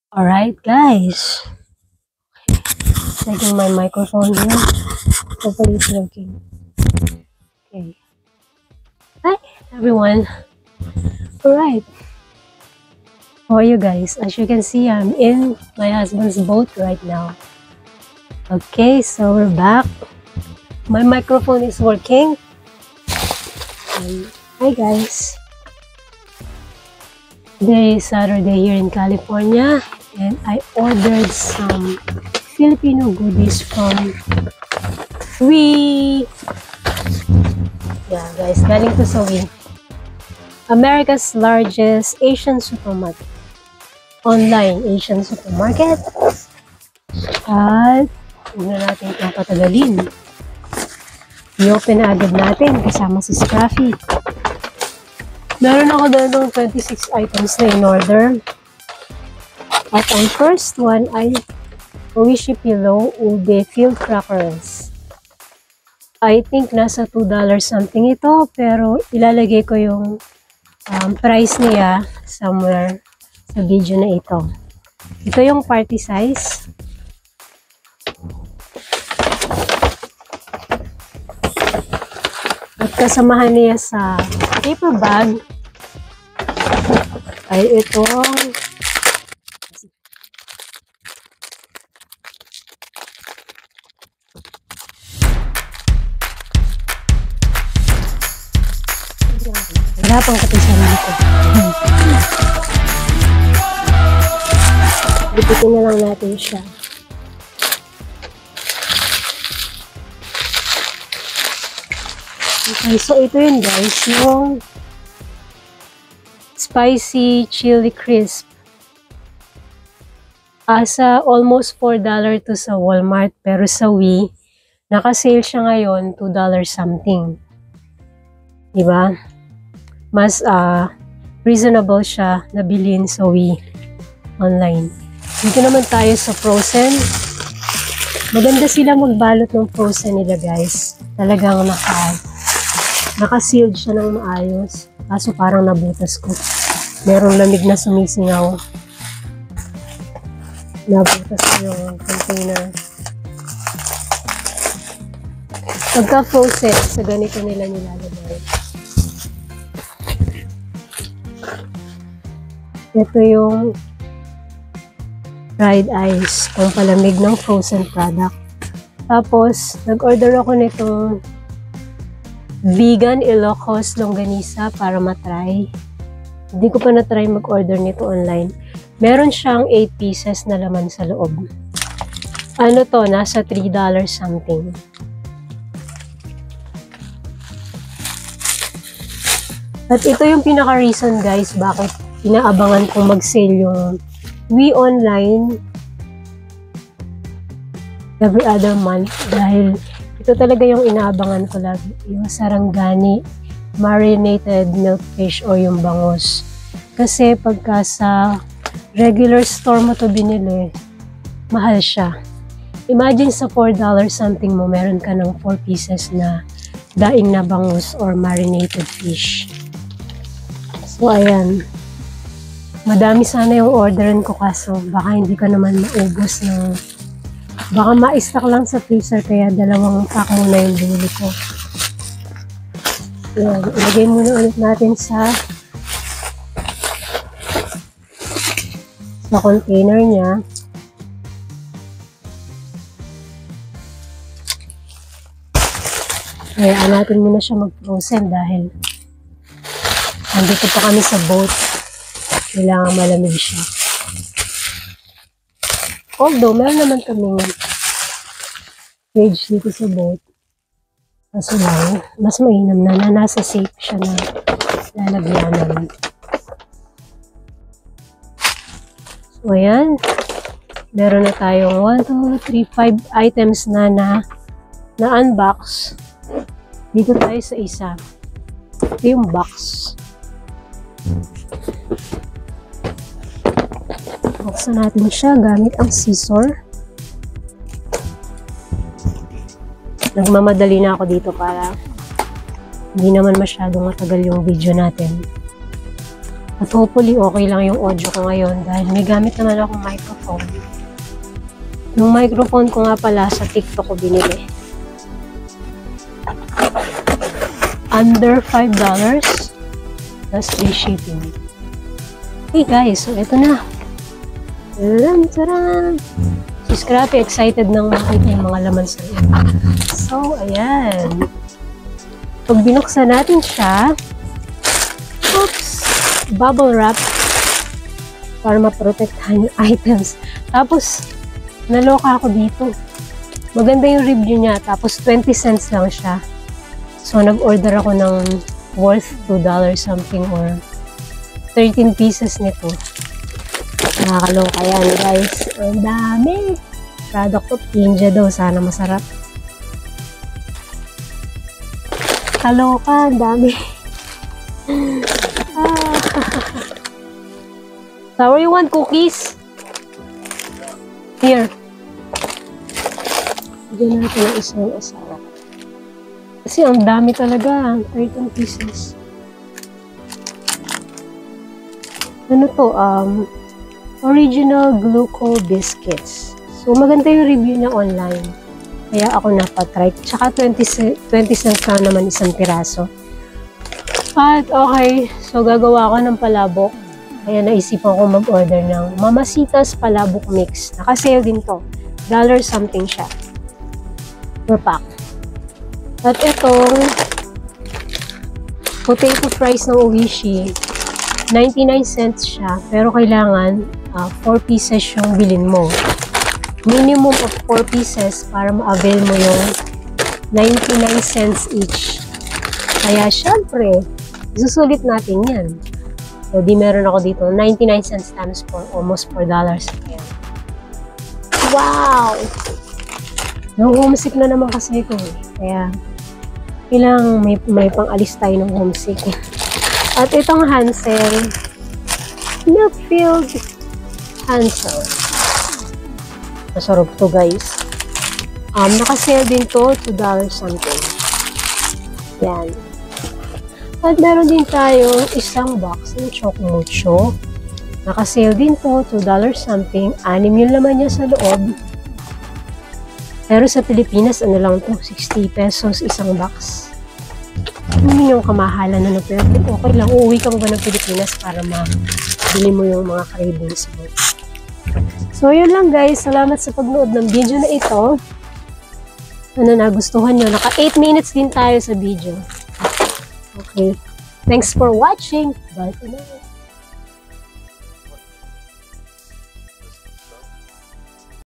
Alright, guys. Taking my microphone here. Hopefully it's working. Okay. Hi, everyone. Alright. How are you guys? As you can see, I'm in my husband's boat right now. Okay, so we're back. My microphone is working. Hi, guys. Today is Saturday here in California, and I ordered some Filipino goodies from yeah, guys, galing to sa America's largest Asian supermarket. Online Asian supermarket. At huwag na natin itong patagalin. I-open na agad natin kasama si Scruffy. Meron ako doon ng 26 items na in-order. At ang first one ay Oishi Pillow Ube Field Crackers. I think nasa $2 something ito, pero ilalagay ko yung price niya somewhere sa video na ito. Ito yung party size. At kasamahan niya sa paper bag ay itong wala pang kapisan dito. Lipitin na lang natin siya. Okay, so ito yun guys, yung spicy chili crisp. Asa almost $4 to sa Walmart, pero sa Wii, naka-sale siya ngayon, $2 something. Diba? Mas reasonable siya na bilhin sa Wii online. Dito naman tayo sa frozen. Maganda sila magbalot ng frozen nila guys. Talagang naka-sealed siya ng maayos. Kaso parang nabutas ko. Merong lamig na sumisingaw. Nabutas ko yung container. Pagka frozen, sa ganito nila nilalagay. Ito yung dried ice, kung palamig ng frozen product. Tapos, nag-order ako nitong vegan Ilocos longganisa para matry. Hindi ko pa na-try mag-order nito online. Meron siyang 8 pieces na laman sa loob. Ano to? Nasa $3 something. At ito yung pinaka-reason guys bakit inaabangan kong mag-sale yung Wii online every other month. Dahil ito talaga yung inaabangan ko lagi. Yung sarangani, marinated milkfish o yung bangus. Kasi pagka sa regular store mo to binili, mahal siya. Imagine sa $4 something mo, meron ka ng 4 pieces na daing na bangus or marinated fish. So, ayan. Madami sana yung orderin ko kaso baka hindi ko naman maubos ng baka ma-stock lang sa freezer kaya 2 pack muna yung binili ko. Ayan, ilagay muna ulit natin sa container niya. Hayaan natin muna siya mag-frozen dahil nandito pa kami sa boat. Kailangan malamig siya. Although, meron naman kaming fridge dito sa boat. Kaso lang, mas mainam na nasa safe siya na lalagyanan. So, ayan. Meron na tayong 1, 2, 3, 5 items na unbox. Dito tayo sa isa. Ito yung box. Buksan natin siya gamit ang scissor. Nagmamadali na ako dito para hindi naman masyadong matagal yung video natin. At hopefully, okay lang yung audio ko ngayon dahil may gamit naman akong microphone. Yung microphone ko nga pala sa TikTok ko binili. Under $5 plus free shipping. Hey guys, so eto na. Taran! Si Scrappy excited nang makita yung mga laman sa iyo. So, ayan. Pag binuksan natin siya, oops, bubble wrap para maprotektahan yung items. Tapos, naloka ako dito. Maganda yung review niya. Tapos, 20 cents lang siya. So, nag-order ako ng worth $2 something or 13 pieces nito. Nakakaloka yan, guys. Ang dami. Product of India daw. Sana masarap. Kaloka. Ang dami. Sour, you want cookies? Here. Diyan natin ang isang asawa. Kasi ang dami talaga. 13 pieces. Ano to? Original Gluco Biscuits. So, maganda yung review niya online. Kaya ako napatry. Tsaka 20 cents na naman isang piraso. At okay. So, gagawa ako ng palabok. Kaya naisipan ko mag-order ng Mamacita's Palabok Mix. Naka-sale din to. $1 something siya. Per pack. At itong potato fries ng Oishi, 99 cents siya. Pero kailangan 4 pieces yung bilhin mo. Minimum of 4 pieces para ma-avail mo yung 99 cents each. Kaya syempre, isusulit natin yan. So, di meron ako dito. 99 cents times 4. Almost $4. Ayan. Wow! Nang-homesick na naman kasi ito. Kaya, kailangan may pang-alis tayo ng homesick. At itong Hansel, milk-filled Hansel. Masarap to, guys. Naka-sale din to, $2 something. Yan. At meron din tayong isang box ng Chocmucho. Naka-sale din to, $2 something. 6 yung laman niya sa loob. Pero sa Pilipinas, ano lang to, 60 pesos isang box. Hindi yung kamahalan na pero okay lang. Uuwi ka mo ba ng Pilipinas para mabili mo yung mga cravings mo. So, yun lang guys. Salamat sa pagnood ng video na ito. Ano nagustuhan nyo? Naka 8 minutes din tayo sa video. Okay. Thanks for watching. Bye for now.